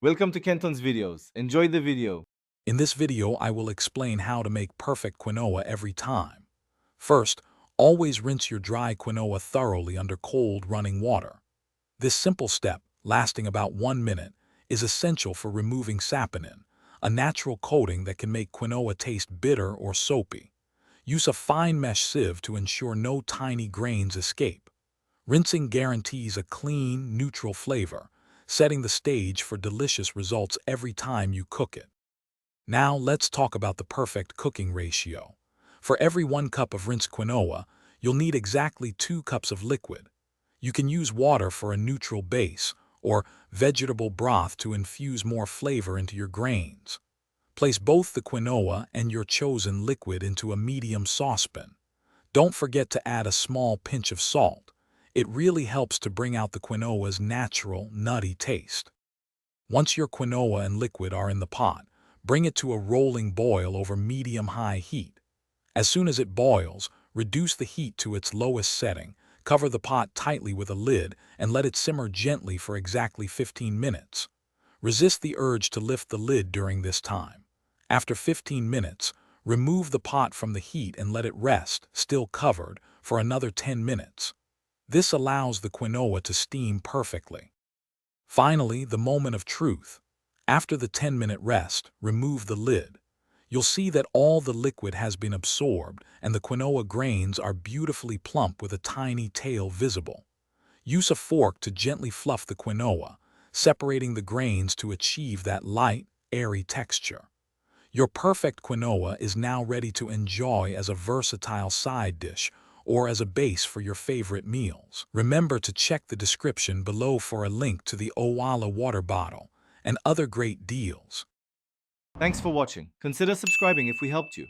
Welcome to Kenton's videos. Enjoy the video. In this video, I will explain how to make perfect quinoa every time. First, always rinse your dry quinoa thoroughly under cold running water. This simple step, lasting about 1 minute, is essential for removing saponin, a natural coating that can make quinoa taste bitter or soapy. Use a fine mesh sieve to ensure no tiny grains escape. Rinsing guarantees a clean, neutral flavor, setting the stage for delicious results every time you cook it. Now let's talk about the perfect cooking ratio. For every 1 cup of rinsed quinoa, you'll need exactly 2 cups of liquid. You can use water for a neutral base, or vegetable broth to infuse more flavor into your grains. Place both the quinoa and your chosen liquid into a medium saucepan. Don't forget to add a small pinch of salt. It really helps to bring out the quinoa's natural, nutty taste. Once your quinoa and liquid are in the pot, bring it to a rolling boil over medium-high heat. As soon as it boils, reduce the heat to its lowest setting, cover the pot tightly with a lid, and let it simmer gently for exactly 15 minutes. Resist the urge to lift the lid during this time. After 15 minutes, remove the pot from the heat and let it rest, still covered, for another 10 minutes. This allows the quinoa to steam perfectly. Finally, the moment of truth. After the 10-minute rest, remove the lid. You'll see that all the liquid has been absorbed and the quinoa grains are beautifully plump with a tiny tail visible. Use a fork to gently fluff the quinoa, separating the grains to achieve that light, airy texture. Your perfect quinoa is now ready to enjoy as a versatile side dish or as a base for your favorite meals. Remember to check the description below for a link to the Owala water bottle and other great deals. Thanks for watching. Consider subscribing if we helped you.